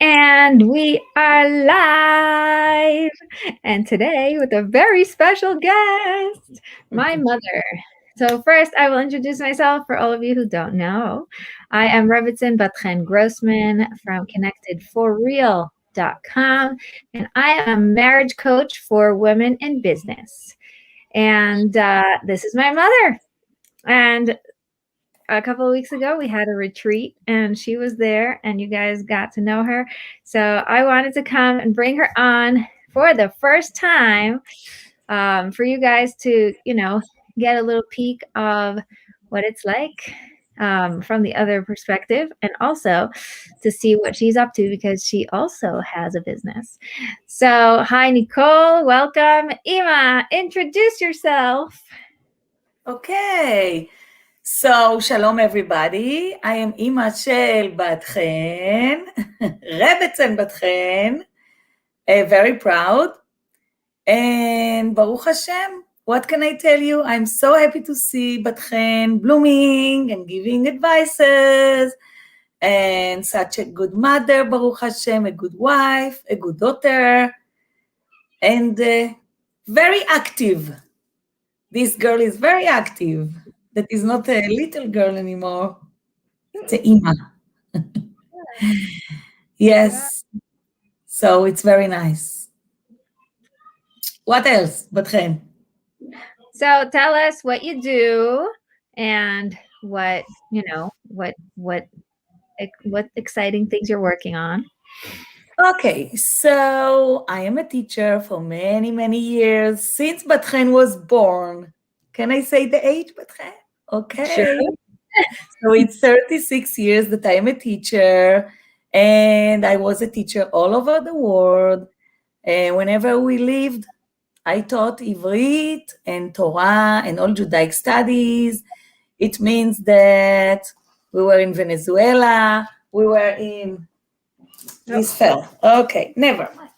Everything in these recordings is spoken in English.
And we are live, and today with a very special guest, my mother. So first, I will introduce myself for all of you who don't know. I am Bat-Chen Grossman from ConnectedForReal.com, and I am a marriage coach for women in business. And this is my mother. And a couple of weeks ago, we had a retreat and she was there and you guys got to know her. So I wanted to come and bring her on for the first time for you guys to, get a little peek of what it's like from the other perspective, and also to see what she's up to because she also has a business. So, hi, Nicole. Welcome. Ima, introduce yourself. Okay. So, shalom everybody. I am Ima shel Bat-Chen, Rebbetzin Bat-Chen, very proud. And Baruch Hashem, what can I tell you? I'm so happy to see Bat-Chen blooming and giving advices, and such a good mother, Baruch Hashem, a good wife, a good daughter, and very active. This girl is very active. That is not a little girl anymore. It's a Ima. Yes. So it's very nice. What else, Bat-Chen? So tell us what you do and what exciting things you're working on. Okay, so I am a teacher for many, many years since Bat-Chen was born. Can I say the age, Bat-Chen? Okay. Sure. So it's 36 years that I am a teacher, and I was a teacher all over the world. Whenever we lived, I taught Ivrit and Torah and all Judaic studies. It means that we were in Venezuela, we were in... This fell. Okay, never mind.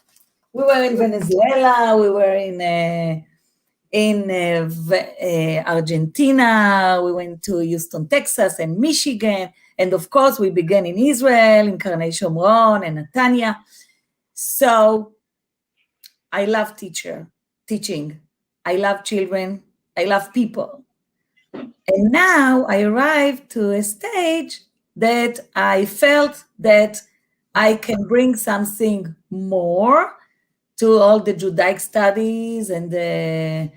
We were in Venezuela, we were in Argentina, we went to Houston, Texas, and Michigan, and of course we began in Israel, in Karnei Shomron and Netanya. So I love teaching. I love children. I love people. And now I arrived to a stage that I felt that I can bring something more to all the Judaic studies and the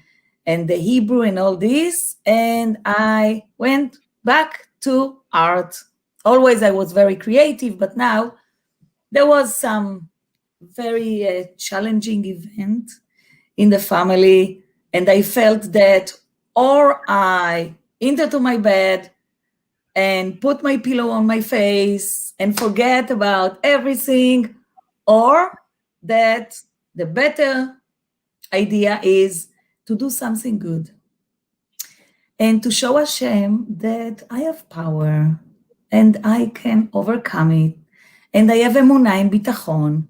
Hebrew and all this, and I went back to art. Always I was very creative, but now there was some very challenging event in the family, and I felt that or I enter to my bed and put my pillow on my face and forget about everything, or that the better idea is to do something good and to show Hashem that I have power and I can overcome it. And I have emunah and bitachon.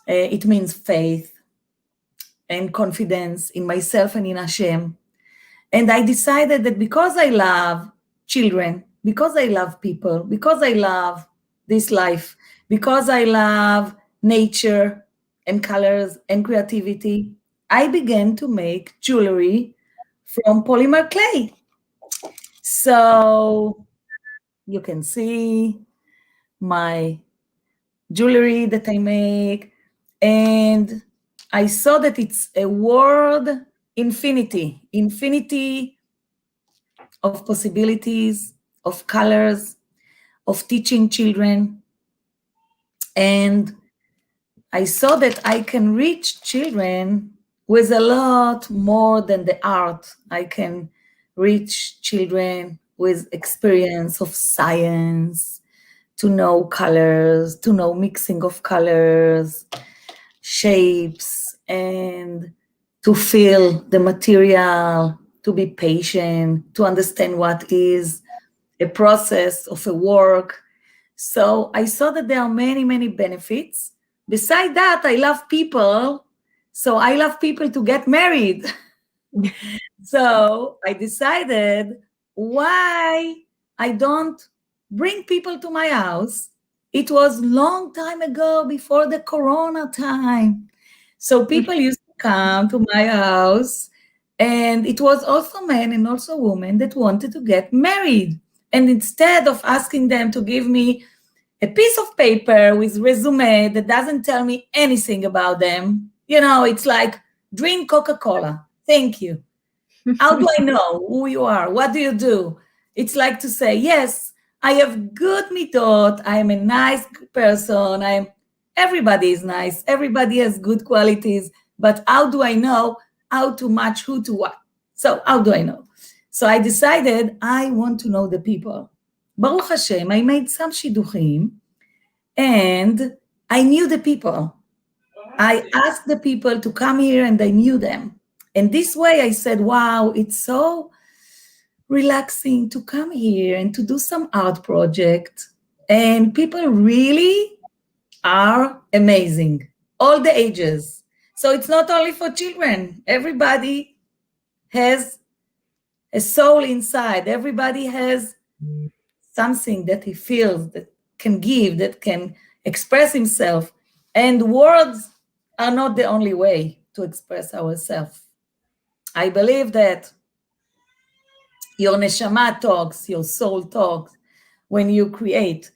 It means faith and confidence in myself and in Hashem. And I decided that because I love children, because I love people, because I love this life, because I love nature and colors and creativity, I began to make jewelry from polymer clay. So you can see my jewelry that I make, and I saw that it's a word infinity of possibilities, of colors, of teaching children. And I saw that I can reach children with a lot more than the art. I can reach children with experience of science, to know colors, to know mixing of colors, shapes, and to feel the material, to be patient, to understand what is a process of a work. So I saw that there are many, many benefits. Besides that, I love people. So I love people to get married. So I decided why I don't bring people to my house It was long time ago, before the Corona time. So people used to come to my house, and it was also men and also women that wanted to get married. And instead of asking them to give me a piece of paper with resume that doesn't tell me anything about them, it's like, drink Coca-Cola. Thank you. How do I know who you are? What do you do? It's like to say, yes, I have good midot. I am a nice person. Everybody is nice. Everybody has good qualities. But how do I know how to match who to what? So how do I know? So I decided I want to know the people. Baruch Hashem, I made some shidduchim, and I knew the people. I asked the people to come here, and I knew them. And this way I said, wow, it's so relaxing to come here and to do some art project. And people really are amazing, all the ages. So it's not only for children. Everybody has a soul inside. Everybody has something that he feels, that can give, that can express himself. And words are not the only way to express ourselves. I believe that your neshama talks, your soul talks when you create.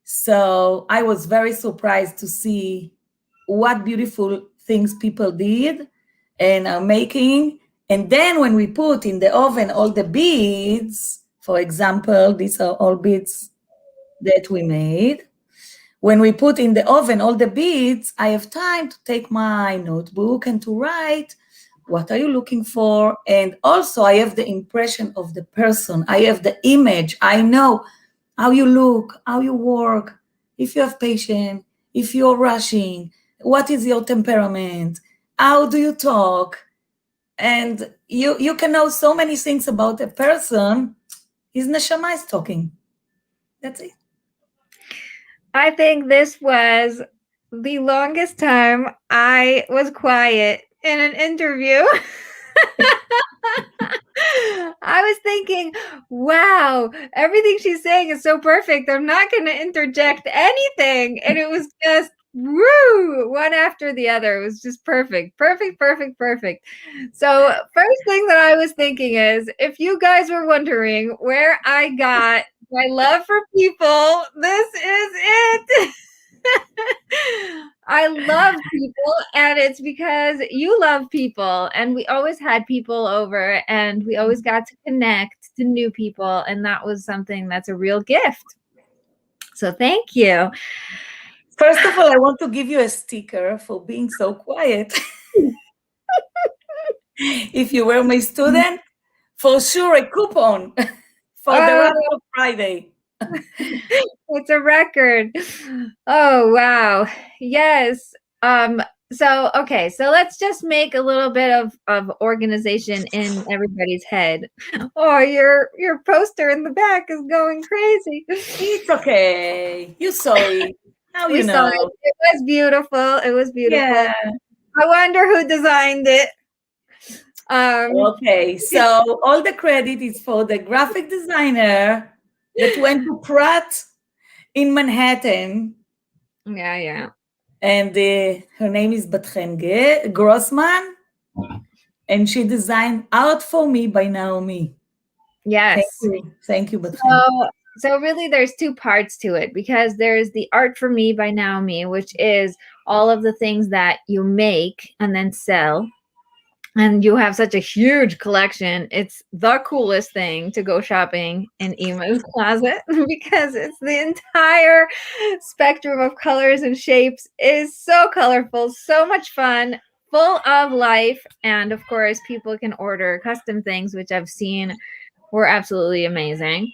So I was very surprised to see what beautiful things people did and are making. And then when we put in the oven all the beads, for example, these are all beads that we made. When we put in the oven all the beads, I have time to take my notebook and to write, what are you looking for? And also I have the impression of the person. I have the image. I know how you look, how you work, if you have patience, if you're rushing, what is your temperament, how do you talk? And you can know so many things about a person. His neshama is talking. That's it. I think this was the longest time I was quiet in an interview. I was thinking, wow, everything she's saying is so perfect. I'm not going to interject anything. And it was just woo, one after the other. It was just perfect, perfect, perfect, perfect. So first thing that I was thinking is, if you guys were wondering where I got my love for people, this is it. I love people, and it's because you love people, and we always had people over, and we always got to connect to new people, and that was something that's a real gift. So thank you. First of all, I want to give you a sticker for being so quiet. If you were my student, for sure a coupon for the rest of Friday. It's a record. Oh, wow. Yes. So let's just make a little bit of organization in everybody's head. Oh, your poster in the back is going crazy. It's okay. You saw it. Now you know. Saw it. It was beautiful. It was beautiful. Yeah. I wonder who designed it. Okay, so all the credit is for the graphic designer that went to Pratt in Manhattan. Yeah. And her name is Bat-Chen Grossman, and she designed Art For Me by Naomi. Yes. Thank you, Bat-Chen. So really there's two parts to it, because there's the Art For Me by Naomi, which is all of the things that you make and then sell. And you have such a huge collection. It's the coolest thing to go shopping in Ima's closet, because it's the entire spectrum of colors and shapes. It is so colorful, so much fun, full of life. And of course, people can order custom things, which I've seen were absolutely amazing.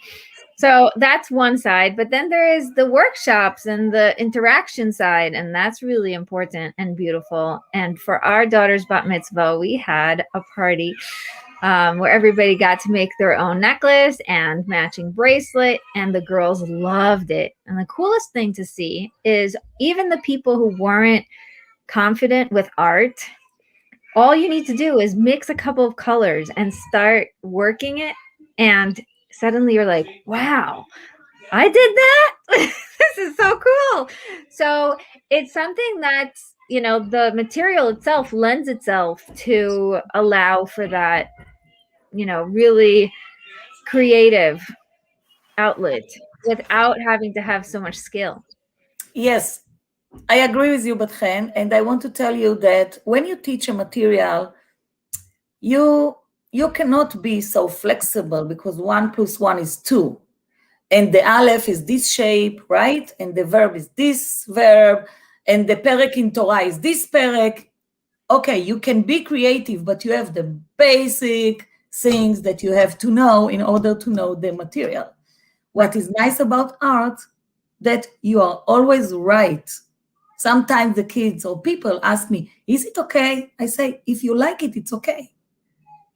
So that's one side, but then there is the workshops and the interaction side, and that's really important and beautiful. And for our daughter's Bat-Mitzvah, we had a party where everybody got to make their own necklace and matching bracelet, and the girls loved it. And the coolest thing to see is even the people who weren't confident with art, all you need to do is mix a couple of colors and start working it, and suddenly you're like, wow, I did that. This is so cool. So it's something that's, the material itself lends itself to allow for that, really creative outlet without having to have so much skill. Yes, I agree with you, Bat-Chen, and I want to tell you that when you teach a material, you cannot be so flexible because 1 + 1 is 2. And the aleph is this shape, right? And the verb is this verb, and the perek in Torah is this perek. Okay, you can be creative, but you have the basic things that you have to know in order to know the material. What is nice about art, that you are always right. Sometimes the kids or people ask me, is it okay? I say, if you like it, it's okay.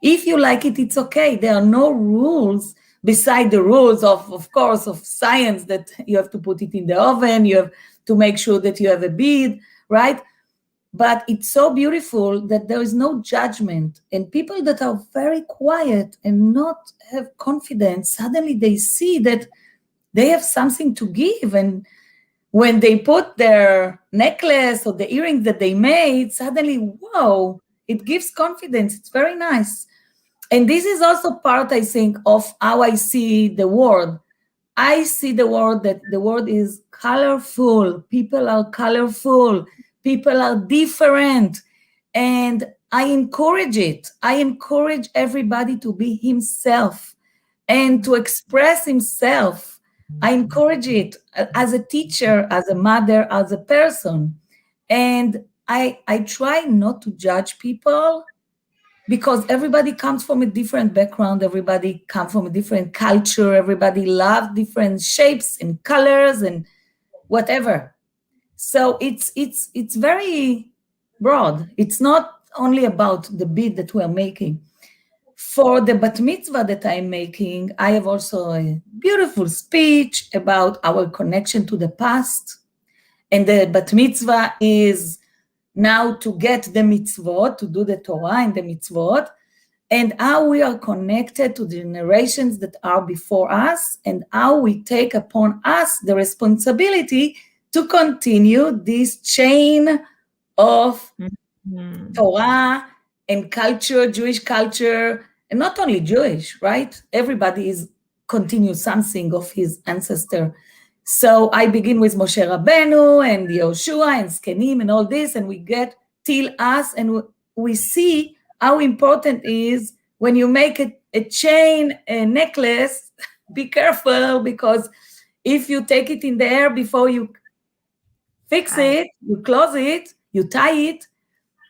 If you like it, it's okay. There are no rules beside the rules of course, of science, that you have to put it in the oven, you have to make sure that you have a bead, right? But it's so beautiful that there is no judgment. And people that are very quiet and not have confidence, suddenly they see that they have something to give. And when they put their necklace or the earrings that they made, suddenly, whoa, it gives confidence. It's very nice. And this is also part, I think, of how I see the world. I see the world that the world is colorful. People are colorful. People are different. And I encourage it. I encourage everybody to be himself and to express himself. I encourage it as a teacher, as a mother, as a person. And I try not to judge people, because everybody comes from a different background, everybody comes from a different culture, everybody loves different shapes and colors and whatever. So it's very broad. It's not only about the bead that we're making. For the Bat-Mitzvah that I'm making, I have also a beautiful speech about our connection to the past. And the Bat-Mitzvah is now to get the mitzvot, to do the Torah and the mitzvot, and how we are connected to the generations that are before us, and how we take upon us the responsibility to continue this chain of Torah and culture, Jewish culture, and not only Jewish, right? Everybody is continue something of his ancestor. So I begin with Moshe Rabbeinu and Yehoshua and Zkenim and all this, and we get till us, and we see how important it is when you make a chain, a necklace, be careful, because if you take it in the air before you fix it, you close it, you tie it,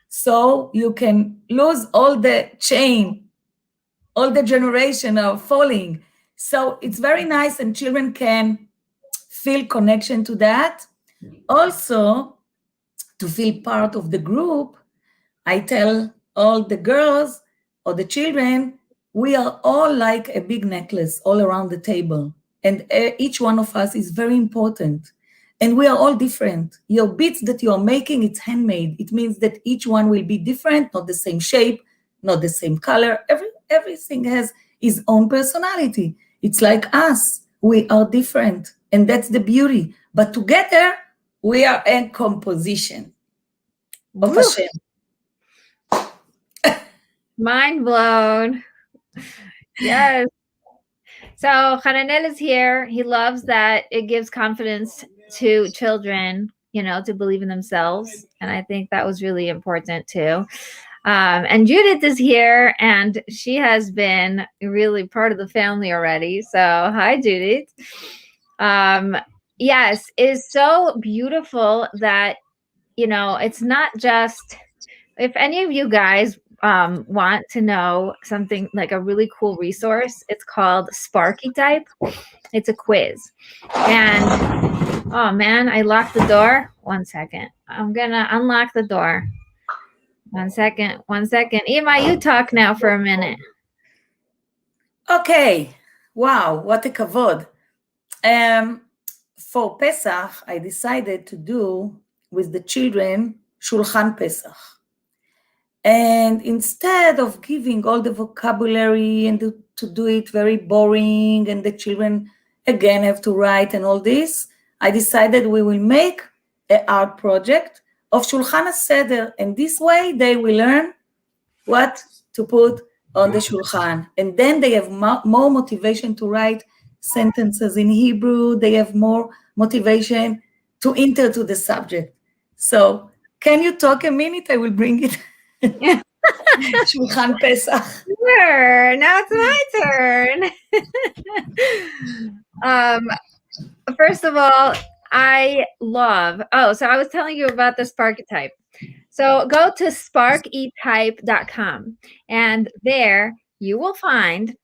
so you can lose all the chain, all the generation of falling. So it's very nice, and children can feel connection to that. Also, to feel part of the group, I tell all the girls or the children, we are all like a big necklace all around the table. And each one of us is very important. And we are all different. Your beads that you are making, it's handmade. It means that each one will be different, not the same shape, not the same color. Everything has its own personality. It's like us. We are different. And that's the beauty. But together, we are a composition of Hashem. Mind blown. Yes. So Hananel is here. He loves that it gives confidence to children, to believe in themselves. And I think that was really important too. And Judith is here, and she has been really part of the family already. So hi, Judith. Yes, it is so beautiful that, it's not just, if any of you guys want to know something like a really cool resource, it's called Sparkypipe. It's a quiz. And oh man, I locked the door. 1 second. I'm gonna unlock the door. 1 second. Ima, you talk now for a minute. Okay. Wow, what a kavod. For Pesach, I decided to do with the children Shulchan Pesach. And instead of giving all the vocabulary and to do it very boring and the children again have to write and all this, I decided we will make an art project of Shulchan HaSeder, and this way they will learn what to put on the Shulchan. And then they have more motivation to write sentences in Hebrew. They have more motivation to enter to the subject. So can you talk a minute? I will bring it. Shulchan Pesach. Sure. Now it's my turn. First of all, I love, so I was telling you about the Sparkypipe. So go to sparkypipe.com, and there you will find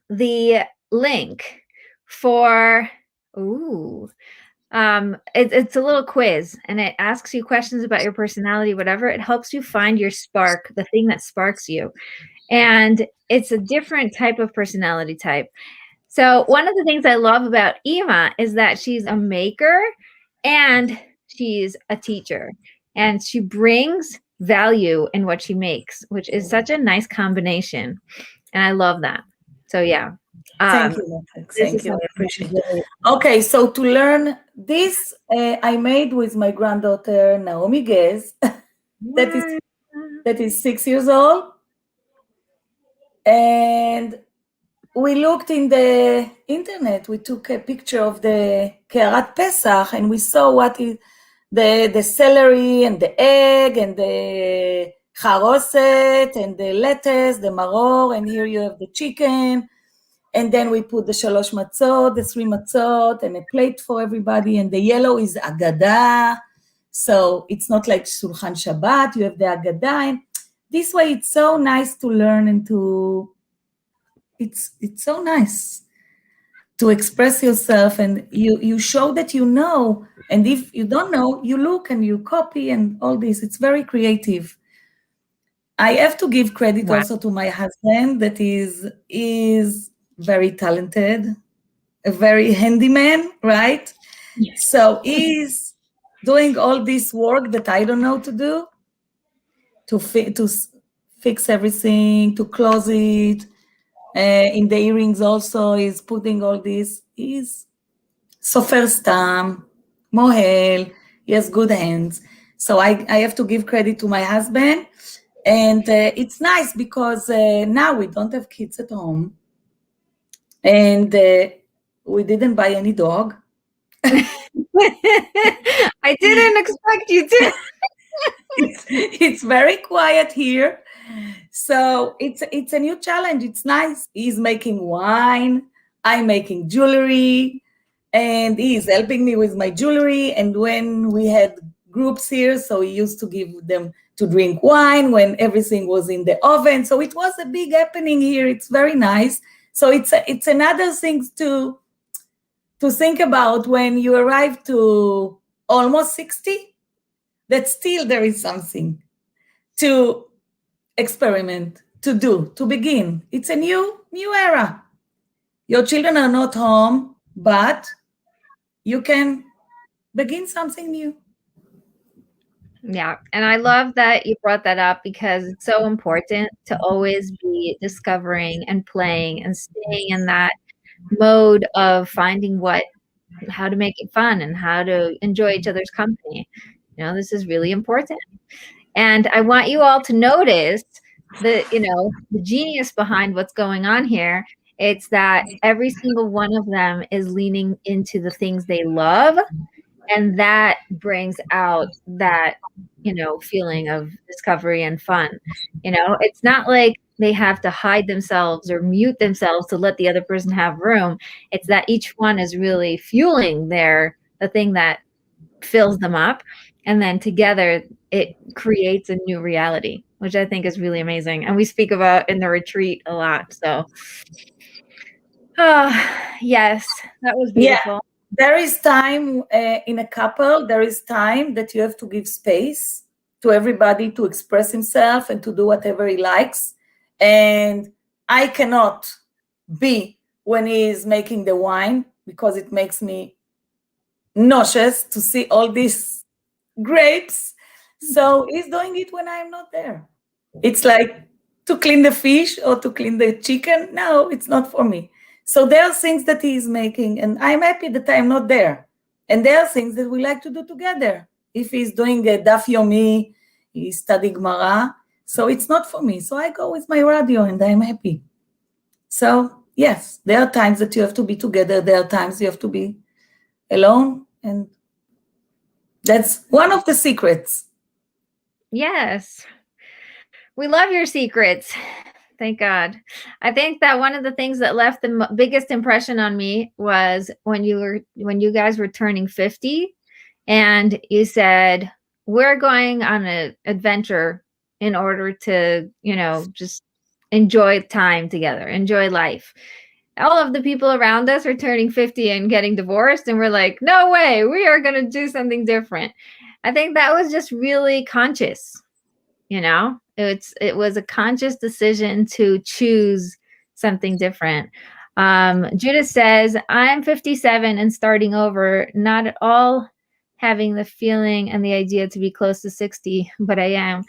the link for, it's a little quiz, and it asks you questions about your personality, whatever. It helps you find your spark, the thing that sparks you. And it's a different type of personality type. So one of the things I love about Ima is that she's a maker and she's a teacher, and she brings value in what she makes, which is such a nice combination. And I love that. So yeah. Thank you. Thank you. I appreciate it. Okay, so to learn this, I made with my granddaughter, Naomi Gez, that is 6 years old. And we looked in the internet. We took a picture of the Ke'arat Pesach, and we saw what is the celery and the egg and the charoset and the lettuce, the maror, and here you have the chicken. And then we put the 3 matzot, the 3 matzot, and a plate for everybody. And the yellow is Agada. So it's not like Shulchan Shabbat. You have the Agada. And this way, it's so nice to learn and to... It's so nice to express yourself, and you show that you know, and if you don't know, you look and you copy and all this. It's very creative. I have to give credit also to my husband, that is very talented, a very handyman, right? Yes. So he's doing all this work that I don't know to do, to fix everything, to close it. In the earrings also, he's putting all this. He's sofer stam, mohel. He has good hands. So I have to give credit to my husband. And it's nice because now we don't have kids at home. And we didn't buy any dog. I didn't expect you to. It's very quiet here. So it's a new challenge. It's nice. He's making wine. I'm making jewelry. And he's helping me with my jewelry. And when we had groups here, so he used to give them to drink wine when everything was in the oven. So it was a big happening here. It's very nice. So it's another thing to think about when you arrive to almost 60, that still there is something to experiment, to do, to begin. It's a new era. Your children are not home, but you can begin something new. Yeah, and I love that you brought that up, because it's so important to always be discovering and playing and staying in that mode of finding how to make it fun and how to enjoy each other's company. You know, this is really important. And I want you all to notice the genius behind what's going on here. It's that every single one of them is leaning into the things they love, and that brings out that, feeling of discovery and fun. It's not like they have to hide themselves or mute themselves to let the other person have room. It's that each one is really fueling the thing that fills them up. And then together it creates a new reality, which I think is really amazing. And we speak about in the retreat a lot. So, yes, that was beautiful. Yeah. There is time in a couple, there is time that you have to give space to everybody to express himself and to do whatever he likes. And I cannot be when he is making the wine, because it makes me nauseous to see all these grapes. So he's doing it when I'm not there. It's like to clean the fish or to clean the chicken. No, it's not for me. So there are things that he is making, and I'm happy that I'm not there. And there are things that we like to do together. If he's doing a daf yomi, he's studying Gemara, so it's not for me. So I go with my radio and I'm happy. So yes, there are times that you have to be together. There are times you have to be alone. And that's one of the secrets. Yes. We love your secrets. Thank God. I think that one of the things that left the biggest impression on me was when you guys were turning 50 and you said, we're going on an adventure in order to, just enjoy time together, enjoy life. All of the people around us are turning 50 and getting divorced, and we're like, no way, we are going to do something different. I think that was just really conscious. It was a conscious decision to choose something different. Judith says, I'm 57 and starting over, not at all having the feeling and the idea to be close to 60, but I am.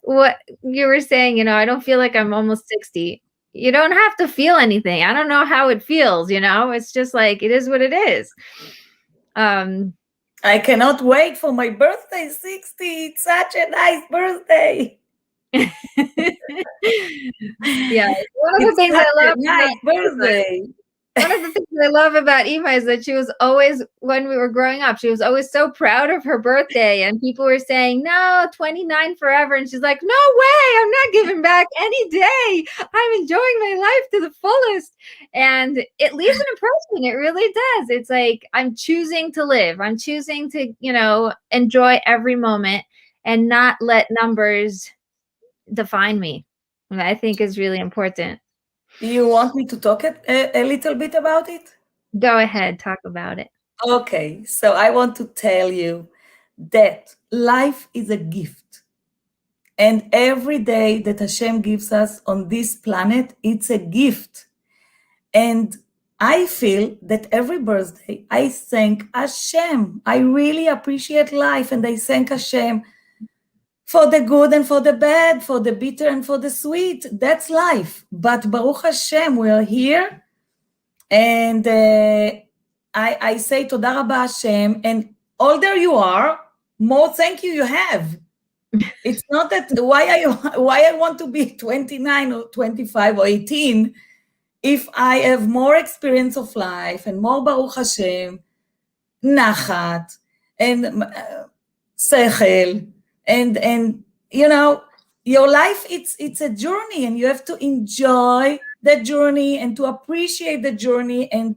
What you were saying, I don't feel like I'm almost 60. You don't have to feel anything. I don't know how it feels, it's just like, it is what it is. I cannot wait for my birthday, 60. It's such a nice birthday. Yeah, one of the things I love nice birthday. One of the things I love about Ema is that she was always, when we were growing up, she was always so proud of her birthday, and people were saying, no, 29 forever. And she's like, no way, I'm not giving back any day. I'm enjoying my life to the fullest. And it leaves an impression. It really does. It's like, I'm choosing to live. I'm choosing to, enjoy every moment and not let numbers define me. And I think is really important. You want me to talk a little bit about it? Go ahead, talk about it. Okay, so I want to tell you that life is a gift. And every day that Hashem gives us on this planet, it's a gift. And I feel that every birthday, I thank Hashem. I really appreciate life, and I thank Hashem for the good and for the bad, for the bitter and for the sweet. That's life. But Baruch Hashem, we are here. And I say Toda Rabba Hashem. And older you are, more thank you have. It's not that why I want to be 29 or 25 or 18 if I have more experience of life and more Baruch Hashem, nachat, and sechel, and your life, it's a journey, and you have to enjoy the journey and to appreciate the journey, and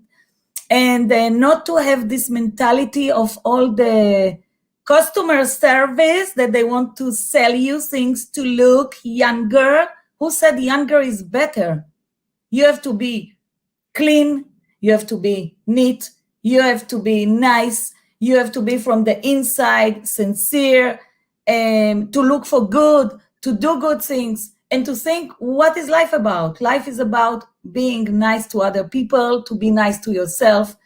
not to have this mentality of all the customer service that they want to sell you things to look younger. Who said younger is better? You have to be clean, you have to be neat, you have to be nice, you have to be from the inside sincere, to look for good, to do good things, and to think, what is life about? Life is about being nice to other people, to be nice to yourself.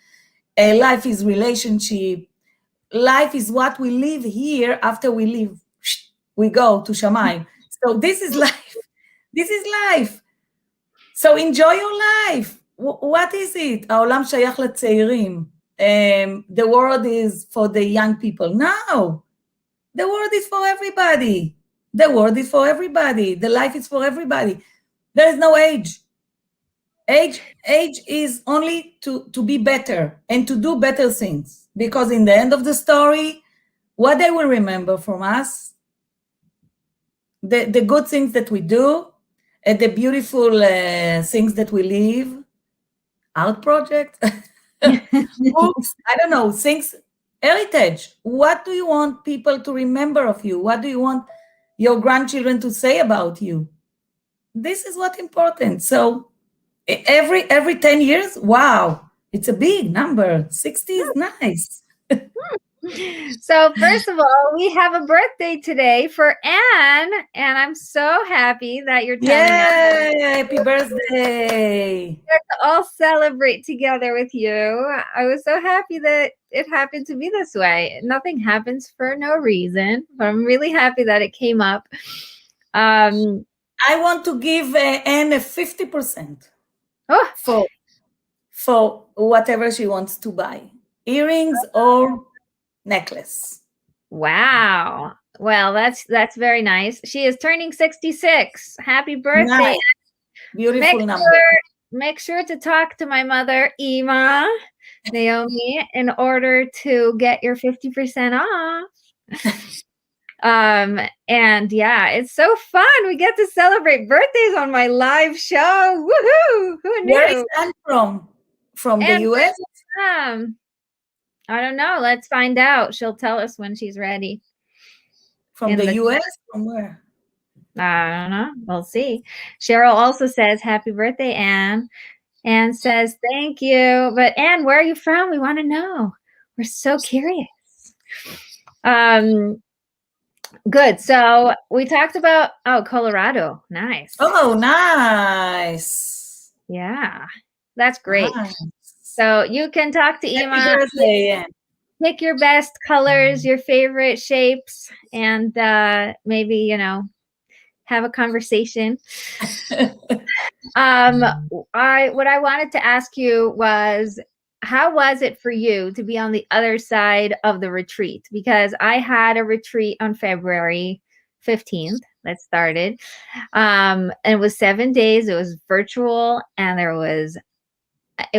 Life is relationship. Life is what we live here. After we leave, we go to Shamayim. So this is life. This is life. So enjoy your life. What is it? העולם שייך לצעירים. The world is for the young people. No. The world is for everybody. The world is for everybody. The life is for everybody. There is no age. Age is only to be better and to do better things. Because in the end of the story, what they will remember from us, the good things that we do, and the beautiful things that we live, art project, books, I don't know, things, heritage. What do you want people to remember of you? What do you want your grandchildren to say about you? This is what's important. So every 10 years, wow, it's a big number. 60 is nice. So first of all, we have a birthday today for Anne, and I'm so happy that you're telling us. Yay, happy birthday. To all celebrate together with you. I was so happy that it happened to be this way. Nothing happens for no reason, but I'm really happy that it came up. I want to give Anne a 50%. Oh, for whatever she wants to buy, earrings or necklace. wow. Well, that's very nice. She is turning 66. Happy birthday. Nice. Beautiful number. Make sure to talk to my mother, Ima, Naomi, in order to get your 50% off. And yeah, it's so fun. We get to celebrate birthdays on my live show. Woohoo! Who knew? Where is Anne from? From the US? I don't know. Let's find out. She'll tell us when she's ready. From the US? From where? I don't know. We'll see. Cheryl also says, happy birthday, Anne. Anne says, thank you. But Anne, where are you from? We want to know. We're so curious. Good. So we talked about, Colorado. Nice. Oh, nice. Yeah, that's great. Nice. So you can talk to Ima. Happy birthday, Anne. Pick your best colors, your favorite shapes, and maybe, have a conversation. What I wanted to ask you was, how was it for you to be on the other side of the retreat? Because I had a retreat on February 15th that started. And it was 7 days. It was virtual, and it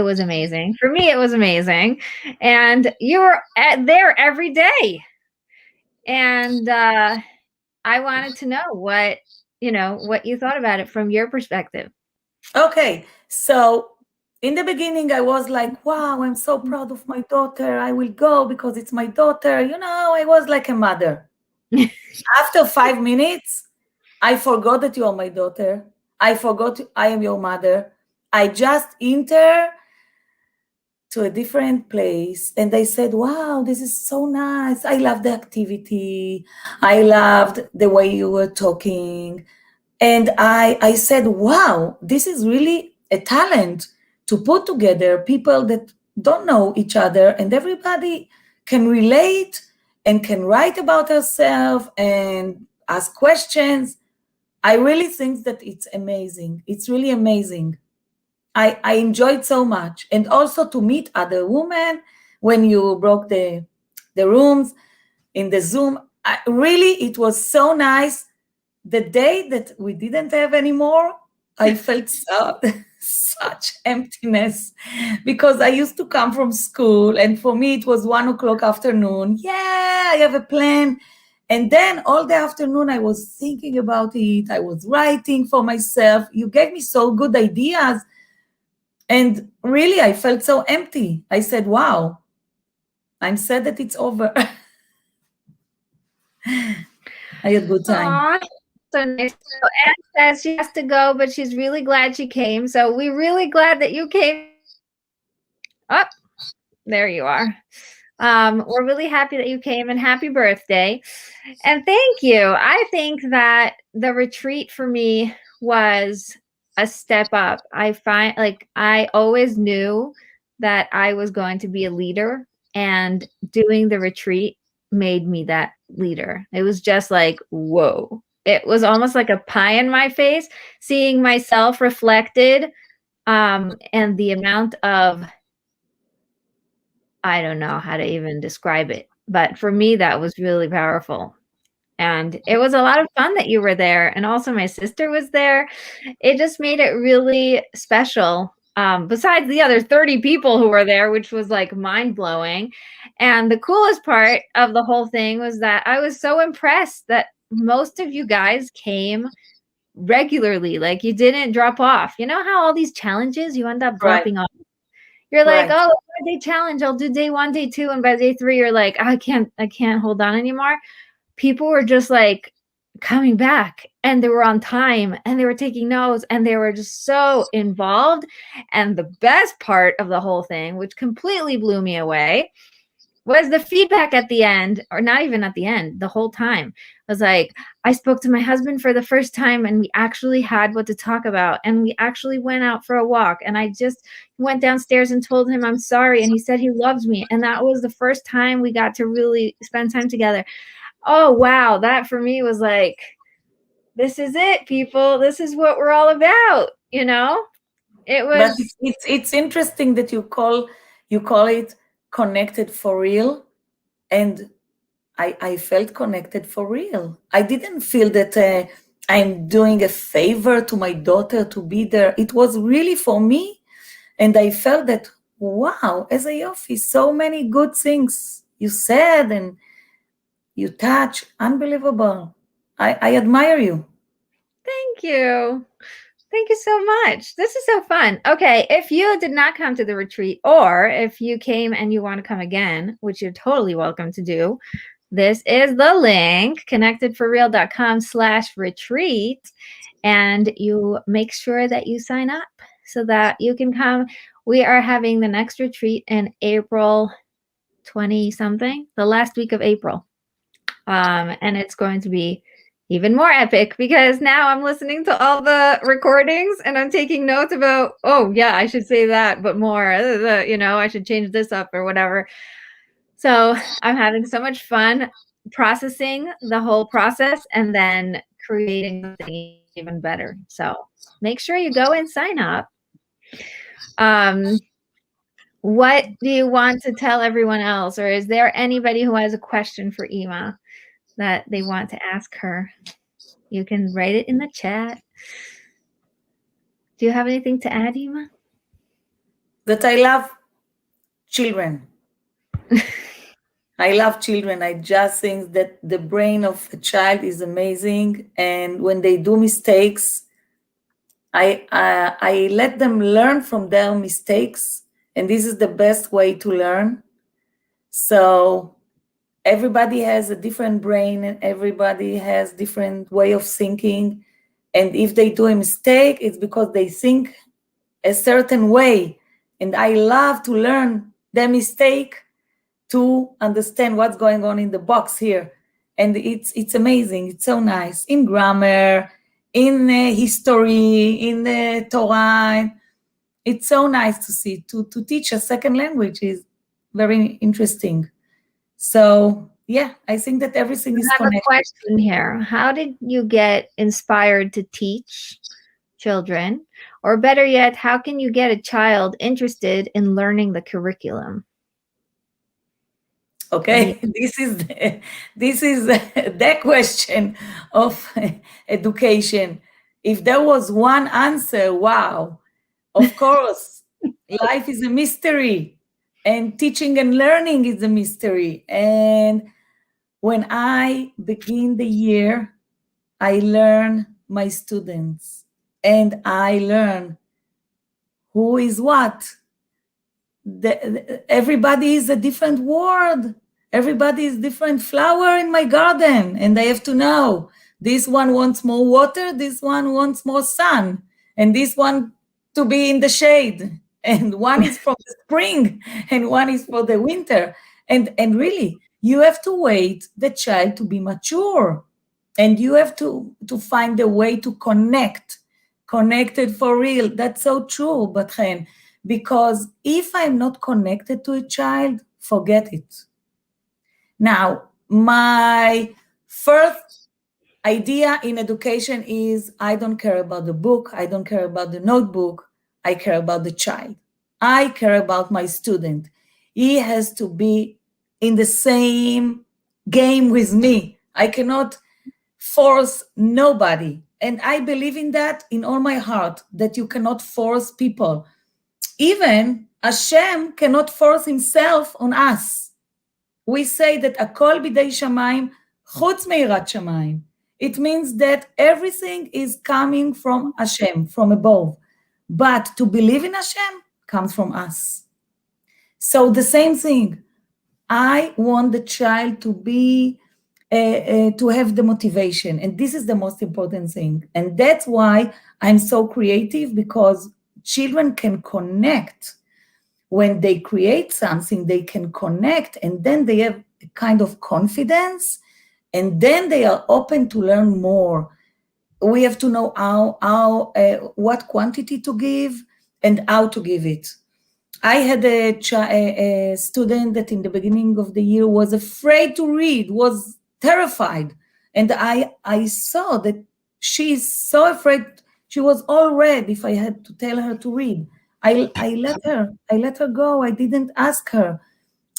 was amazing. For me, it was amazing. And you were there every day. And I wanted to know what you thought about it from your perspective. Okay. So in the beginning, I was like, wow, I'm so proud of my daughter. I will go because it's my daughter. I was like a mother. After 5 minutes, I forgot that you are my daughter. I forgot I am your mother. I just enter to a different place and I said, wow, this is so nice. I love the activity. I loved the way you were talking. And I said, wow, this is really a talent to put together people that don't know each other and everybody can relate and can write about herself and ask questions. I really think that it's amazing. It's really amazing. I enjoyed so much. And also to meet other women when you broke the rooms in the Zoom. Really, it was so nice. The day that we didn't have anymore, I felt such emptiness because I used to come from school and for me it was 1 o'clock afternoon. Yeah, I have a plan. And then all the afternoon I was thinking about it. I was writing for myself. You gave me so good ideas. And really, I felt so empty. I said, wow, I'm sad that it's over. I had a good time. Aww. So nice. So Anne says she has to go, but she's really glad she came. So we're really glad that you came. Oh, there you are. We're really happy that you came and happy birthday. And thank you. I think that the retreat for me was a step up. I always knew that I was going to be a leader, and doing the retreat made me that leader. It was just like, whoa. It was almost like a pie in my face, seeing myself reflected, and the amount of, I don't know how to even describe it, but for me, that was really powerful. And it was a lot of fun that you were there. And also my sister was there. It just made it really special. Besides the other 30 people who were there, which was like mind blowing. And the coolest part of the whole thing was that I was so impressed that most of you guys came regularly. Like, you didn't drop off. You know how all these challenges, you end up dropping off. You're like, oh, 1 day challenge, I'll do day 1, day 2, and by day 3, you're like, I can't hold on anymore. People were just like coming back, and they were on time, and they were taking notes, and they were just so involved. And the best part of the whole thing, which completely blew me away, was the feedback at the end, or not even at the end, the whole time. I was like, I spoke to my husband for the first time, and we actually had what to talk about, and we actually went out for a walk, and I just went downstairs and told him I'm sorry, and he said he loves me, and that was the first time we got to really spend time together. Oh, wow. That for me was like, this is it, people. This is what we're all about, you know? It But was, it's interesting that you call it connected for real, and I felt connected for real. I didn't feel that I'm doing a favor to my daughter to be there. It was really for me, and I felt that, wow, as a yofi, so many good things you said and you touch, unbelievable. I admire you. thank you. Thank you so much. This is so fun. Okay, if you did not come to the retreat, or if you came and you want to come again, which you're totally welcome to do, this is the link, connectedforreal.com/retreat. And you make sure that you sign up so that you can come. We are having the next retreat in April 20 something, the last week of April. And it's going to be even more epic because now I'm listening to all the recordings and I'm taking notes about, oh yeah, I should say that, but more, I should change this up or whatever. So I'm having so much fun processing the whole process and then creating something even better. So make sure you go and sign up. What do you want to tell everyone else? Or is there anybody who has a question for Ima that they want to ask her? You can write it in the chat. Do you have anything to add, Ima? That I love children. I love children. I just think that the brain of a child is amazing. And when they do mistakes, I let them learn from their mistakes. And this is the best way to learn. So everybody has a different brain and everybody has different way of thinking. And if they do a mistake, it's because they think a certain way. And I love to learn their mistake to understand what's going on in the box here. And it's amazing. It's so nice. In grammar, in history, in the Torah. It's so nice to see. To teach a second language is very interesting. So, yeah, I think that everything is connected. I have a question here. How did you get inspired to teach children? Or better yet, how can you get a child interested in learning the curriculum? Okay, this is the question of education. If there was one answer, wow, of course, life is a mystery, and teaching and learning is a mystery. And when I begin the year, I learn my students, and I learn who is what. Everybody is a different word. Everybody is different flower in my garden, and I have to know this one wants more water, this one wants more sun, and this one to be in the shade, and one is for the spring and one is for the winter. And really, you have to wait the child to be mature, and you have to find a way to connected for real. That's so true, Bat-Chen. Because if I'm not connected to a child, forget it. Now, my first idea in education is I don't care about the book, I don't care about the notebook, I care about the child. I care about my student. He has to be in the same game with me. I cannot force nobody. And I believe in that in all my heart, that you cannot force people. Even Hashem cannot force himself on us. We say that Akol bidei shamayim, chutz meirat shamayim. It means that everything is coming from Hashem, from above. But to believe in Hashem comes from us. So the same thing. I want the child to be, to have the motivation. And this is the most important thing. And that's why I'm so creative, because children can connect. When they create something, they can connect, and then they have a kind of confidence, and then they are open to learn more. We have to know what quantity to give and how to give it. I had a student that in the beginning of the year was afraid to read, was terrified. And I saw that she is so afraid She was all red if I had to tell her to read. I let her go. I didn't ask her.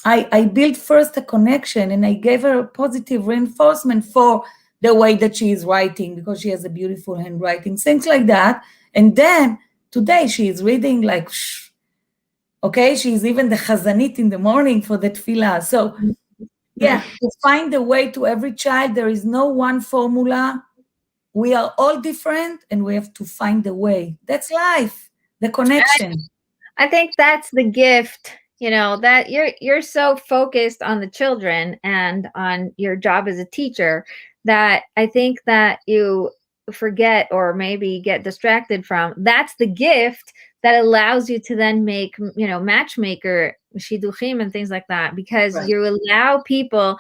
I built first a connection, and I gave her a positive reinforcement for the way that she is writing, because she has a beautiful handwriting, things like that. And then today she is reading like, okay, she's even the chazanit in the morning for the tefillah. So yeah, to find a way to every child. There is no one formula. We are all different, and we have to find a way. That's life, the connection. I think that's the gift, that you're so focused on the children and on your job as a teacher that I think that you forget or maybe get distracted from. That's the gift that allows you to then make, matchmaker, shidduchim and things like that, because Right. you allow people,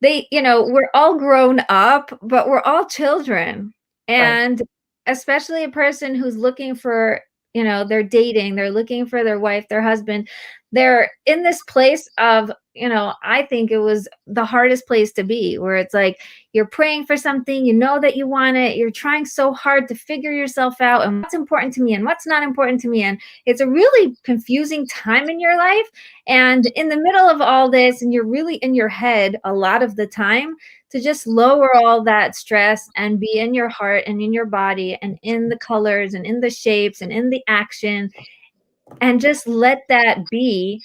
we're all grown up, but we're all children. And especially a person who's looking for, they're dating, they're looking for their wife, their husband, they're in this place of, I think it was the hardest place to be, where it's like you're praying for something, that you want it, you're trying so hard to figure yourself out and what's important to me and what's not important to me. And it's a really confusing time in your life. And in the middle of all this, and you're really in your head a lot of the time, to just lower all that stress and be in your heart and in your body and in the colors and in the shapes and in the action, and just let that be.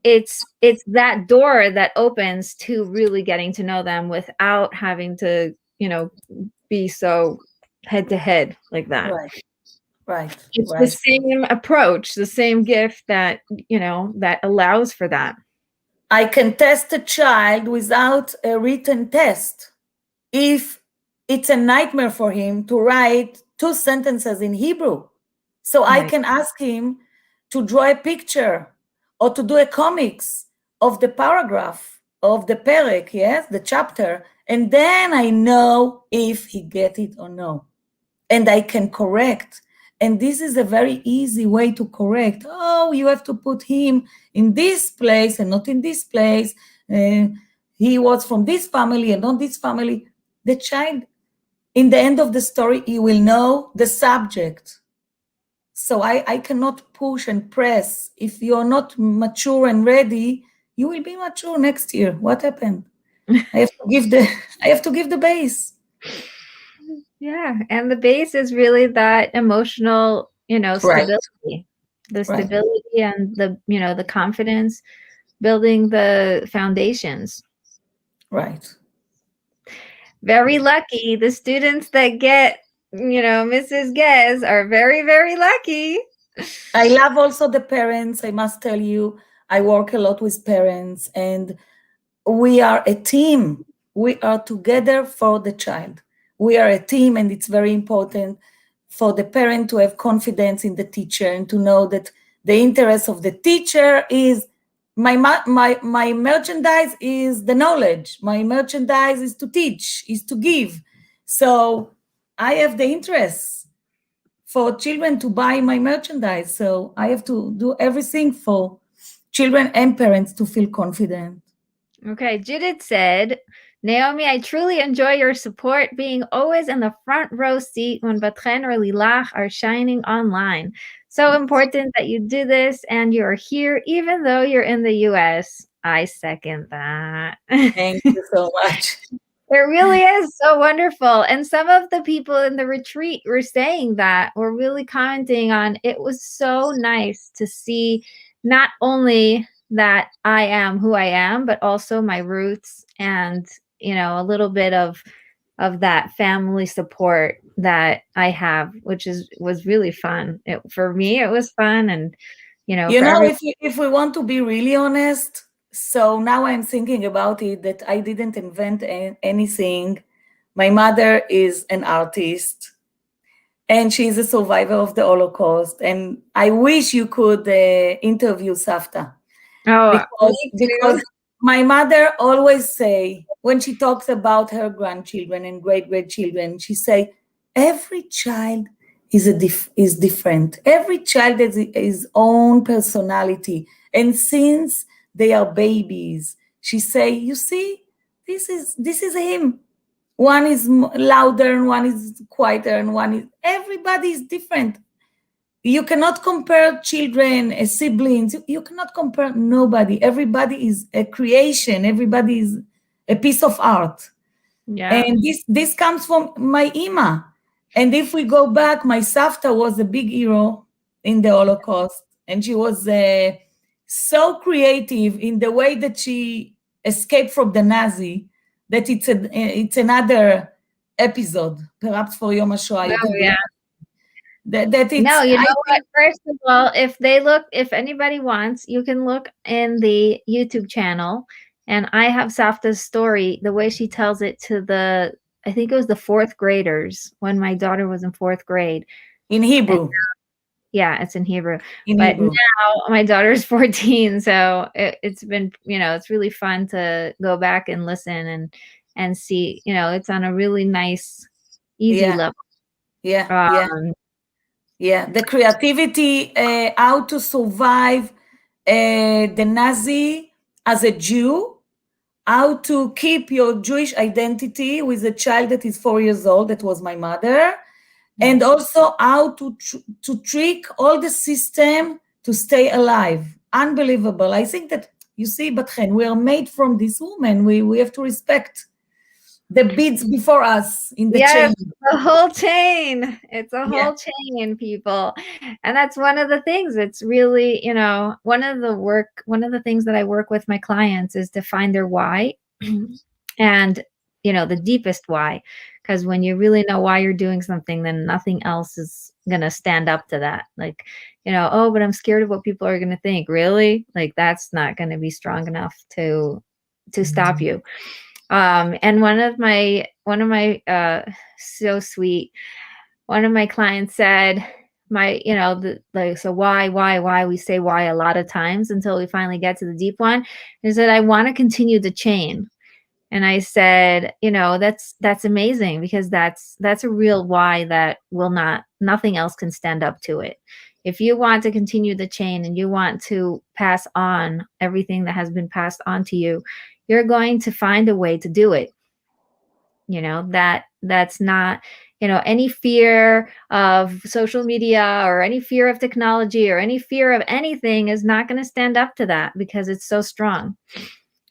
It's that door that opens to really getting to know them without having to, be so head to head like that. Right. It's the same approach, the same gift that, that allows for that. I can test a child without a written test. If it's a nightmare for him to write 2 sentences in Hebrew, so I can ask him to draw a picture or to do a comics of the paragraph of the perek, yes, the chapter, and then I know if he get it or no, and I can correct. And this is a very easy way to correct. Oh, you have to put him in this place and not in this place. He was from this family and not this family. The child, in the end of the story, he will know the subject. So I cannot push and press. If you're not mature and ready, you will be mature next year. What happened? I have to give the base. Yeah, and the base is really that emotional, stability. The stability and the, the confidence, building the foundations. Right. Very lucky. The students that get, Mrs. Gez are very, very lucky. I love also the parents. I must tell you, I work a lot with parents, and we are a team. We are together for the child. We are a team, and it's very important for the parent to have confidence in the teacher and to know that the interest of the teacher is my merchandise is the knowledge. My merchandise is to teach, is to give. So I have the interest for children to buy my merchandise. So I have to do everything for children and parents to feel confident. Okay, Judith said, Naomi, I truly enjoy your support, being always in the front row seat when Bat-Chen or Lilach are shining online. So important that you do this and you're here, even though you're in the US. I second that. Thank you so much. It really is so wonderful. And some of the people in the retreat were saying that, were really commenting on, it was so nice to see not only that I am who I am, but also my roots and, a little bit of that family support that I have, which was really fun. For me, it was fun. And, if we want to be really honest, so now I'm thinking about it, that I didn't invent anything. My mother is an artist, and she's a survivor of the Holocaust. And I wish you could interview Savta. Oh, because my mother always say, when she talks about her grandchildren and great-grandchildren, she say, every child is different. Every child has his own personality. And since they are babies, she say, you see, this is him. One is louder and one is quieter and one is, everybody is different. You cannot compare children, siblings. You cannot compare nobody. Everybody is a creation. Everybody is a piece of art. Yeah. And this comes from my Ima. And if we go back, my Savta was a big hero in the Holocaust. And she was so creative in the way that she escaped from the Nazi, that it's another episode, perhaps for Yom HaShoah. Oh, yeah. That it's, no, you know what? First of all, if anybody wants, you can look in the YouTube channel, and I have Safta's story, the way she tells it to I think it was the 4th graders when my daughter was in 4th grade. In Hebrew. And, yeah, it's in Hebrew. Now my daughter's 14, so it's been, it's really fun to go back and listen and see, it's on a really nice, easy level. Yeah. The creativity, how to survive the Nazi as a Jew, how to keep your Jewish identity with a child that is 4 years old, that was my mother, and also how to trick all the system to stay alive. Unbelievable. I think that, you see, Bat-Chen, we are made from this woman. We have to respect the beads before us in the chain. The whole chain. It's a whole chain, people. And that's one of the things. It's really, one of the things that I work with my clients is to find their why and, the deepest why. Because when you really know why you're doing something, then nothing else is going to stand up to that. Like, oh, but I'm scared of what people are going to think. Really? Like, that's not going to be strong enough to stop you. And one of my so sweet, one of my clients said, so why we say why a lot of times until we finally get to the deep one, is that I want to continue the chain. And I said, that's amazing, because that's a real why that nothing else can stand up to it. If you want to continue the chain and you want to pass on everything that has been passed on to you, you're going to find a way to do it. That's not, any fear of social media or any fear of technology or any fear of anything is not going to stand up to that, because it's so strong.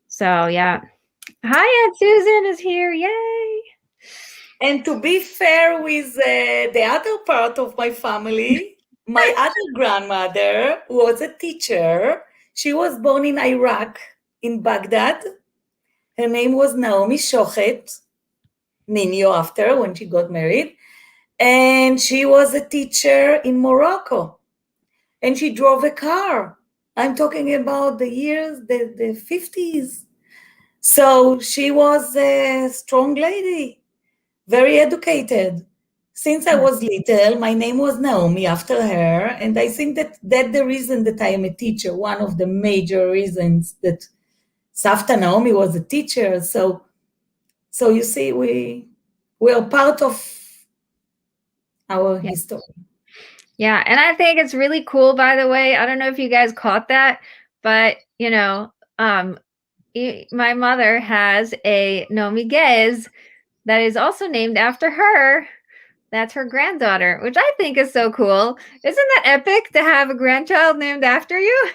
So, yeah. Hi, Aunt Susan is here. Yay. And to be fair with the other part of my family, my other grandmother was a teacher. She was born in Iraq, in Baghdad. Her name was Naomi Gez, Nino after, when she got married. And she was a teacher in Morocco. And she drove a car. I'm talking about the years, the 50s. So she was a strong lady, very educated. Since I was little, my name was Naomi after her. And I think that's the reason that I am a teacher, one of the major reasons that Savta Naomi was a teacher. So you see, we are part of our history. Yeah, and I think it's really cool, by the way. I don't know if you guys caught that, but, my mother has a Naomi Gez that is also named after her. That's her granddaughter, which I think is so cool. Isn't that epic to have a grandchild named after you?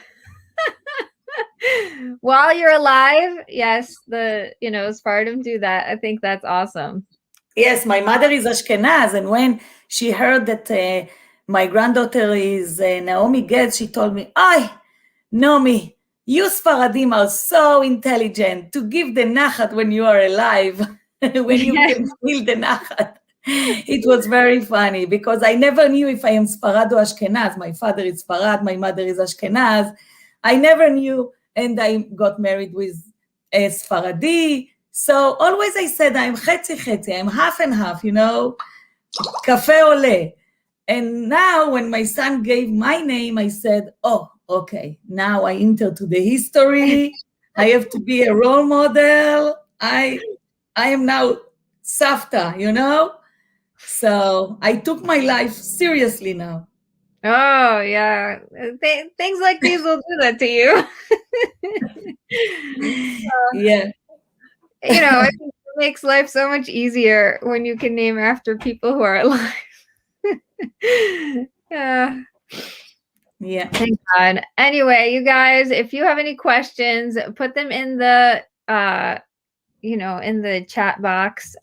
While you're alive? Yes, Spartam do that. I think that's awesome. Yes, my mother is Ashkenaz, and when she heard that my granddaughter is Naomi Gez, she told me, "Ay, Naomi, you Sfaradim are so intelligent to give the nachat when you are alive, when you can feel the nachat." It was very funny, because I never knew if I am Sfarad or Ashkenaz. My father is Sfarad, my mother is Ashkenaz. I never knew, and I got married with a Sfaradi. So always I said, I'm chetzi, I'm half and half, cafe ole. And now when my son gave my name, I said, oh, okay, now I enter to the history. I have to be a role model. I am now Savta, So I took my life seriously now. Oh, yeah. Things like these will do that to you. Yeah. I think makes life so much easier when you can name after people who are alive. Yeah. Yeah. Thank God. Anyway, you guys, if you have any questions, put them in the in the chat box.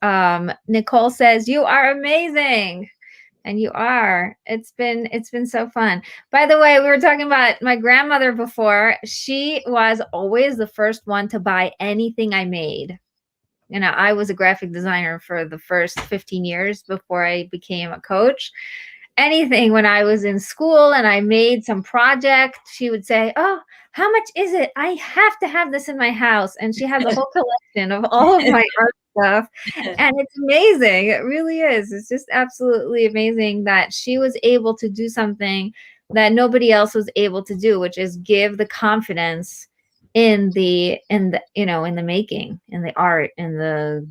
Nicole says, "You are amazing." And you are. It's been so fun. By the way, we were talking about my grandmother before. She was always the first one to buy anything I made. You know, I was a graphic designer for the first 15 years before I became a coach. Anything when I was in school and I made some project, she would say, "Oh, how much is it? I have to have this in my house." And she has a whole collection of all of my art stuff. And it's amazing. It really is. It's just absolutely amazing that she was able to do something that nobody else was able to do, which is give the confidence in the making, in the art, in the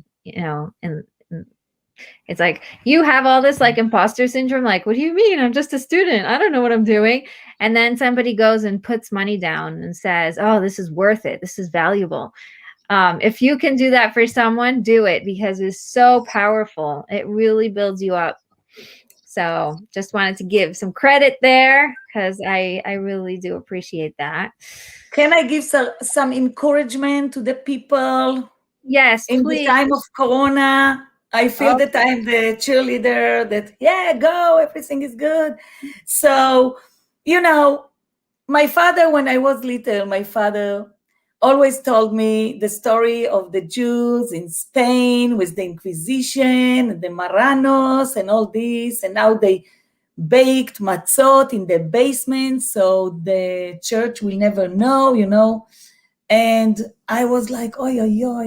it's like you have all this like imposter syndrome, like, what do you mean? I'm just a student. I don't know what I'm doing. And then somebody goes and puts money down and says, "Oh, this is worth it. This is valuable." If you can do that for someone, do it, because it's so powerful. It really builds you up. So just wanted to give some credit there, because I really do appreciate that. Can I give some encouragement to the people? Yes, in please. the time of Corona, I feel that I'm the cheerleader, that, yeah, go, everything is good. So, my father, when I was little, my father always told me the story of the Jews in Spain with the Inquisition, and the Marranos and all this, and how they baked matzot in the basement so the church will never know. And I was like, oi,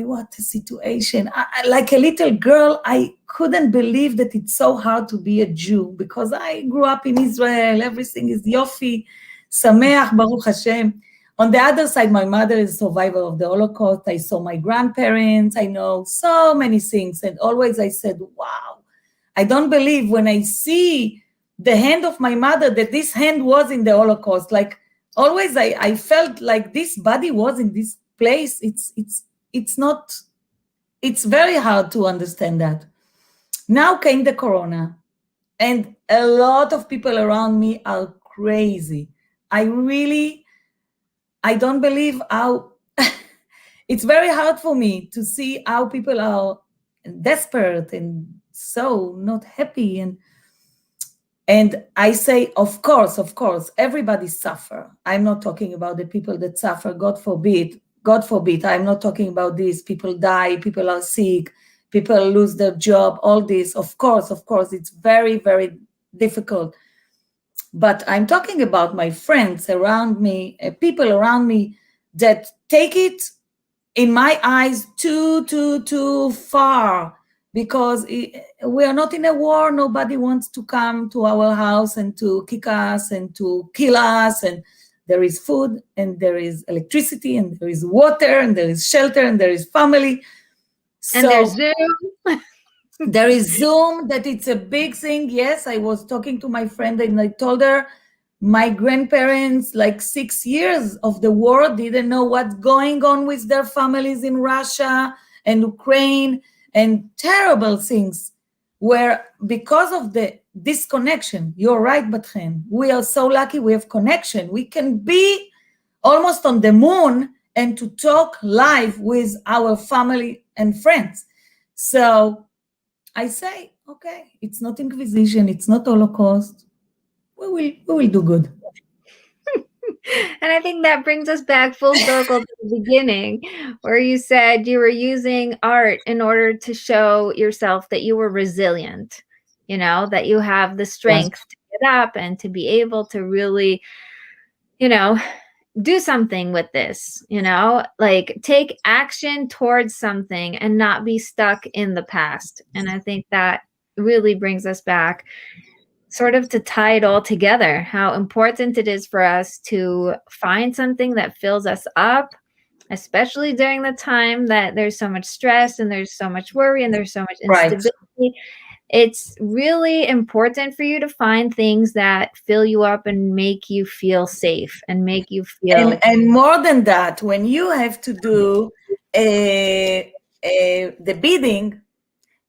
what a situation. Like a little girl, I couldn't believe that it's so hard to be a Jew, because I grew up in Israel. Everything is yofi, sameach, baruch Hashem. On the other side, my mother is a survivor of the Holocaust. I saw my grandparents. I know so many things. And always I said, wow, I don't believe when I see the hand of my mother that this hand was in the Holocaust. Like, always I felt like this body was in this place. It's not, it's very hard to understand that. Now came the Corona, and a lot of people around me are crazy. I don't believe how, it's very hard for me to see how people are desperate and so not happy. And I say, of course, everybody suffer. I'm not talking about the people that suffer, God forbid. I'm not talking about this. People die, people are sick, people lose their job, all this. Of course, it's very, very difficult. But I'm talking about my friends around me, people around me that take it, in my eyes, too far. Because we are not in a war. Nobody wants to come to our house and to kick us and to kill us. And there is food, and there is electricity, and there is water, and there is shelter, and there is family. And there's Zoom. There is Zoom, that it's a big thing. Yes, I was talking to my friend and I told her, my grandparents, like 6 years of the war, didn't know what's going on with their families in Russia and Ukraine, and terrible things, where because of the disconnection, you're right, Bat-Chen, we are so lucky we have connection. We can be almost on the moon and to talk live with our family and friends. So I say, okay, it's not Inquisition, it's not Holocaust. We will do good. And I think that brings us back full circle to the beginning, where you said you were using art in order to show yourself that you were resilient, that you have the strength to get up and to be able to really, do something with this, like take action towards something and not be stuck in the past. And I think that really brings us back sort of to tie it all together, how important it is for us to find something that fills us up, especially during the time that there's so much stress and there's so much worry and there's so much instability. Right. It's really important for you to find things that fill you up and make you feel safe and make you feel. And more than that, when you have to do the beading,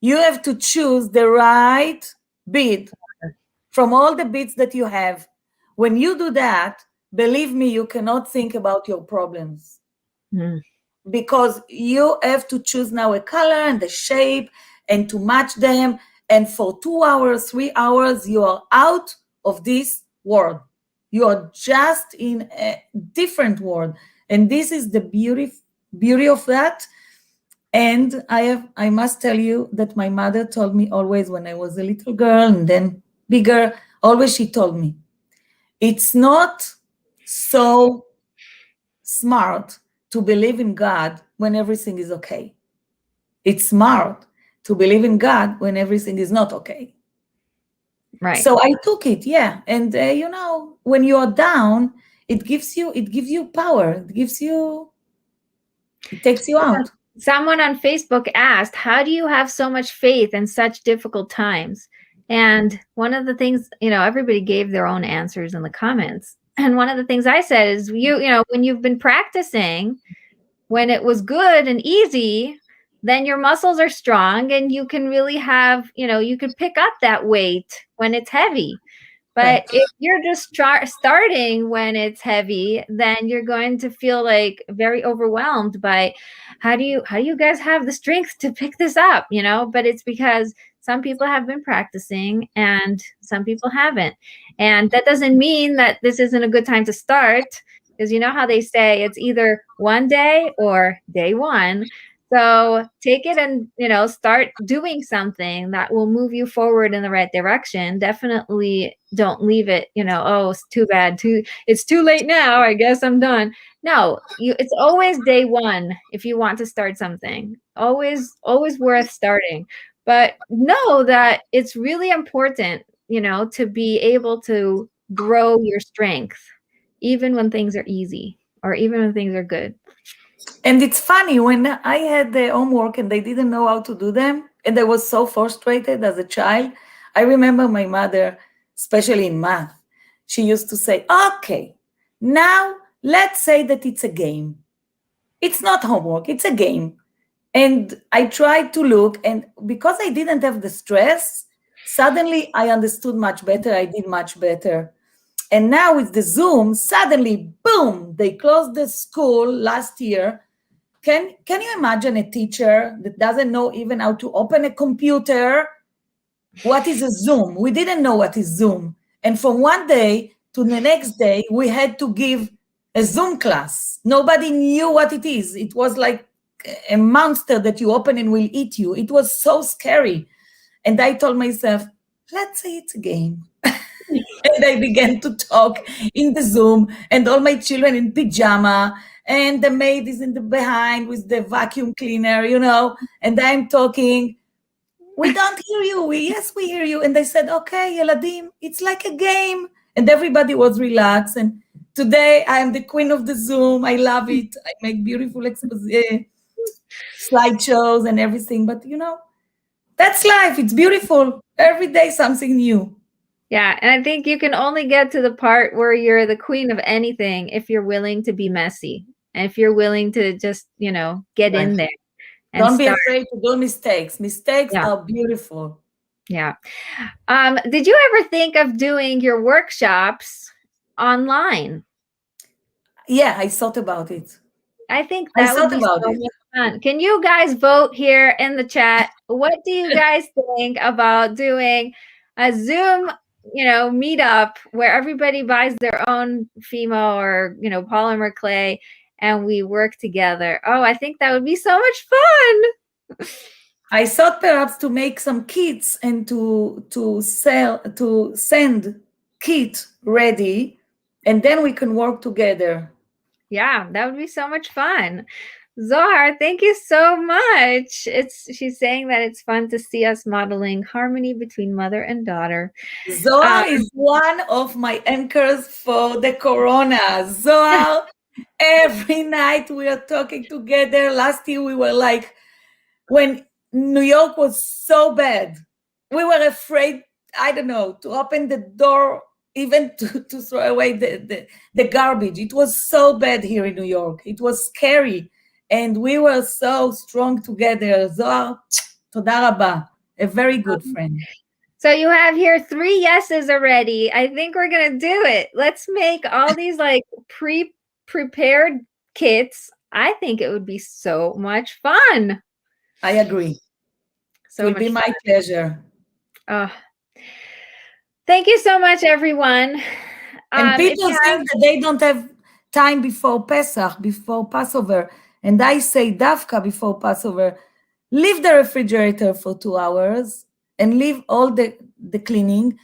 you have to choose the right bead from all the beads that you have. When you do that, believe me, you cannot think about your problems. Because you have to choose now a color and the shape and to match them. And for 2 hours, 3 hours, you are out of this world. You are just in a different world. And this is the beauty of that. And I must tell you that my mother told me always when I was a little girl and then bigger, always she told me, it's not so smart to believe in God when everything is okay. It's smart to believe in God when everything is not okay. Right. So I took it, yeah. And when you are down, it gives you power. It takes you out. Someone on Facebook asked, how do you have so much faith in such difficult times? And one of the things, everybody gave their own answers in the comments. And one of the things I said is, when you've been practicing, when it was good and easy, then your muscles are strong and you can really have, you can pick up that weight when it's heavy. But Right. if you're just starting when it's heavy, then you're going to feel like very overwhelmed by how do you guys have the strength to pick this up, But it's because some people have been practicing and some people haven't. And that doesn't mean that this isn't a good time to start, because you know how they say it's either one day or day one. So take it and, start doing something that will move you forward in the right direction. Definitely don't leave it, oh, it's too bad. It's too late now. I guess I'm done. No, it's always day one if you want to start something. Always worth starting. But know that it's really important, to be able to grow your strength, even when things are easy or even when things are good. And it's funny, when I had the homework and they didn't know how to do them, and I was so frustrated as a child, I remember my mother, especially in math, she used to say, okay, now let's say that it's a game. It's not homework, it's a game. And I tried to look, and because I didn't have the stress, suddenly I understood much better, I did much better. And now with the Zoom, suddenly, boom, they closed the school last year. Can you imagine a teacher that doesn't know even how to open a computer? What is a Zoom? We didn't know what is Zoom. And from one day to the next day, we had to give a Zoom class. Nobody knew what it is. It was like a monster that you open and will eat you. It was so scary. And I told myself, let's say it's a game. And I began to talk in the Zoom, and all my children in pajama, and the maid is in the behind with the vacuum cleaner, and I'm talking. We don't hear you. Yes, we hear you. And they said, okay, Yeladim, it's like a game. And everybody was relaxed. And today I am the queen of the Zoom. I love it. I make beautiful slideshows and everything. But, that's life. It's beautiful. Every day something new. Yeah, and I think you can only get to the part where you're the queen of anything if you're willing to be messy, and if you're willing to just, get in there. And don't be afraid to do mistakes. Mistakes are beautiful. Yeah. Did you ever think of doing your workshops online? Yeah, I thought about it. I think that would be so much fun. Can you guys vote here in the chat? What do you guys think about doing a Zoom, meetup where everybody buys their own Fimo or, polymer clay and we work together? Oh, I think that would be so much fun. I thought perhaps to make some kits and to send kit ready, and then we can work together. Yeah, that would be so much fun. Zohar, thank you so much. She's saying that it's fun to see us modeling harmony between mother and daughter. Zohar is one of my anchors for the corona. Zohar, every night we are talking together. Last year we were like, when New York was so bad, we were afraid, I don't know, to open the door, even to throw away the garbage. It was so bad here in New York. It was scary. and we were so strong together. Zohar, toda rabba, a very good friend. So you have here 3 yeses already. I think we're going to do it. Let's make all these like prepared kits. I think it would be so much fun. I agree. So it will be my pleasure. Thank you so much, everyone. And people think that they don't have time before Pesach, before Passover. And I say, Dafka, before Passover, leave the refrigerator for 2 hours and leave all the cleaning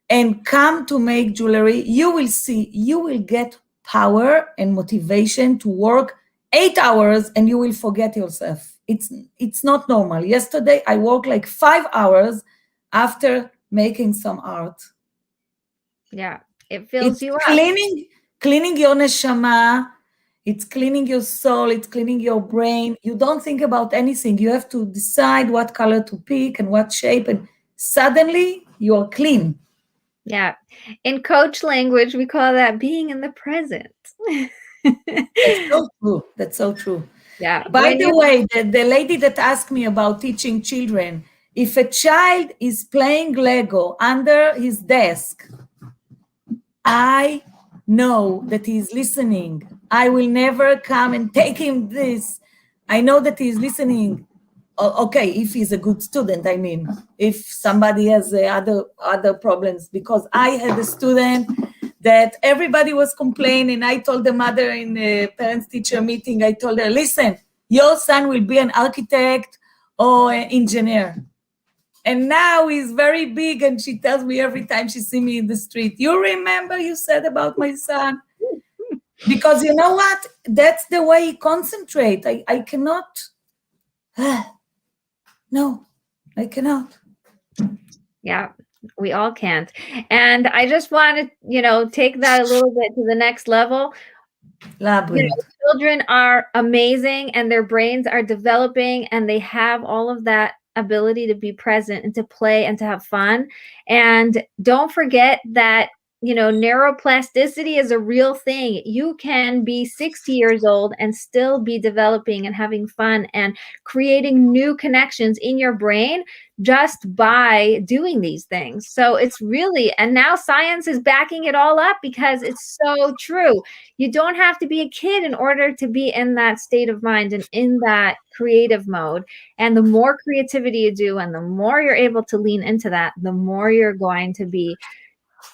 and come to make jewelry. You will see, you will get power and motivation to work 8 hours and you will forget yourself. It's not normal. Yesterday, I worked like 5 hours after making some art. Yeah, it fills you up. Cleaning your neshama, it's cleaning your soul, it's cleaning your brain. You don't think about anything. You have to decide what color to pick and what shape, and suddenly you are clean. Yeah. In coach language, we call that being in the present. That's so true. That's so true. Yeah. By the way, the lady that asked me about teaching children, if a child is playing Lego under his desk, I know that he's listening. I will never come and take him this. I know that he's listening. Okay, if he's a good student, I mean, if somebody has other problems, because I had a student that everybody was complaining. I told the mother in a parents-teacher meeting, I told her, listen, your son will be an architect or an engineer. And now he's very big, and she tells me every time she sees me in the street, you remember you said about my son? Because you know what? That's the way he concentrates. I cannot. No, I cannot. Yeah, we all can't. And I just want to, take that a little bit to the next level. Children are amazing and their brains are developing and they have all of that ability to be present and to play and to have fun. And don't forget that, neuroplasticity is a real thing. You can be 60 years old and still be developing and having fun and creating new connections in your brain just by doing these things. So it's really, and now science is backing it all up because it's so true. You don't have to be a kid in order to be in that state of mind and in that creative mode. And the more creativity you do and the more you're able to lean into that, the more you're going to be,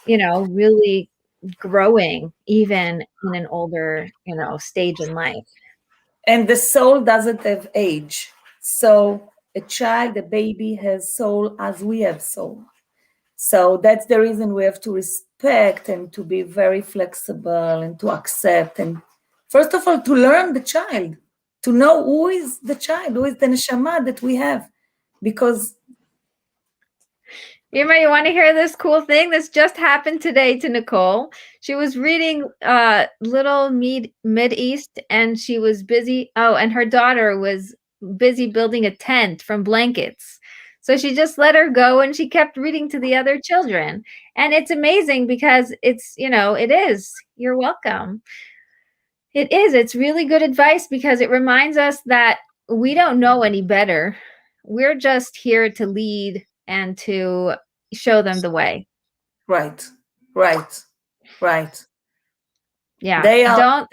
really growing even in an older, stage in life. And the soul doesn't have age. So a child, a baby has soul as we have soul. So that's the reason we have to respect and to be very flexible and to accept. And first of all, to learn the child, to know who is the child, who is the neshama that we have. Because Irma, you want to hear this cool thing? This just happened today to Nicole. She was reading Little Mid-East and she was busy. Oh, and her daughter was busy building a tent from blankets. So she just let her go and she kept reading to the other children. And it's amazing because it's, it is. You're welcome. It is. It's really good advice because it reminds us that we don't know any better. We're just here to lead and to show them the way. Right. Yeah. They are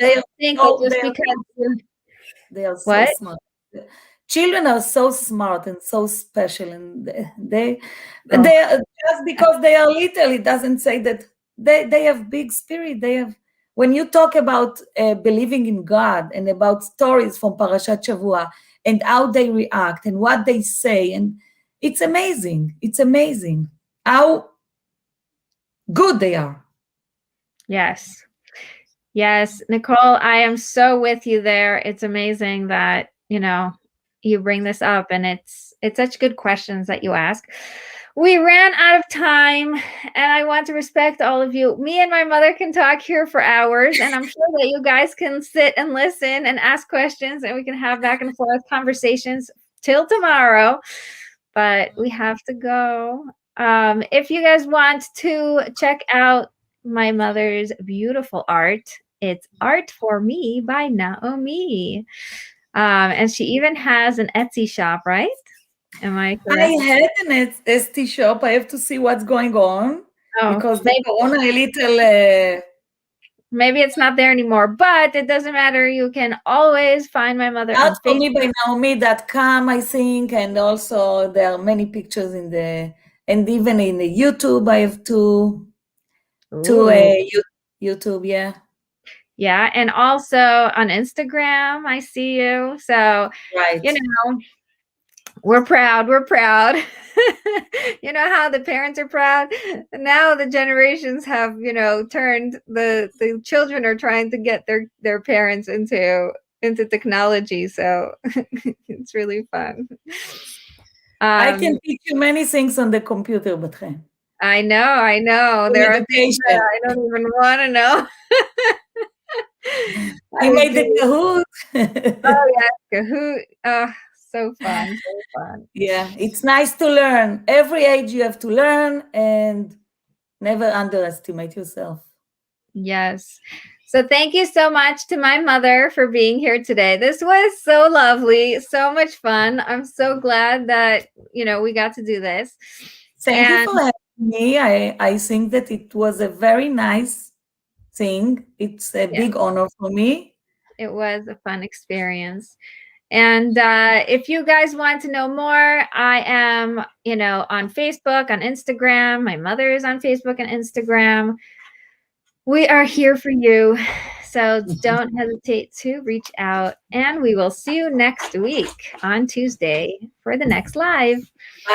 what? So smart. Children are so smart and so special, and they just because they are little, it doesn't say that they have big spirit. They have. When you talk about believing in God and about stories from Parashat Shavua and how they react and what they say, and it's amazing. It's amazing how good they are. Yes. Yes, Nicole, I am so with you there. It's amazing that, you bring this up, and it's such good questions that you ask. We ran out of time, and I want to respect all of you. Me and my mother can talk here for hours, and I'm sure that you guys can sit and listen and ask questions, and we can have back and forth conversations till tomorrow. But we have to go. If you guys want to check out my mother's beautiful art, it's Art For Me by Naomi. And she even has an Etsy shop, right? Am I correct? I had an Etsy shop. I have to see what's going on because the corona a little. Maybe it's not there anymore, but it doesn't matter. You can always find my mother on For Facebook. Me By Naomi.com, I think, and also there are many pictures in and even in the YouTube. I have two YouTube, yeah. Yeah, and also on Instagram, I see you. So, right. You know, we're proud. We're proud. You know how the parents are proud? Now the generations have, turned the children are trying to get their parents into technology. So it's really fun. I can teach you many things on the computer, Bat-Chen. I know. There are things that I don't even want to know. I made the Kahoot. Oh yeah, Kahoot. Oh, so fun. Yeah, it's nice to learn. Every age you have to learn and never underestimate yourself. Yes. So thank you so much to my mother for being here today. This was so lovely, so much fun. I'm so glad that, we got to do this. Thank you for having me. I think that it was a very nice thing. It's a big honor for me. It was a fun experience. And if you guys want to know more, I am, on Facebook, on Instagram. My mother is on Facebook and Instagram. We are here for you. So don't hesitate to reach out. And we will see you next week on Tuesday for the next live.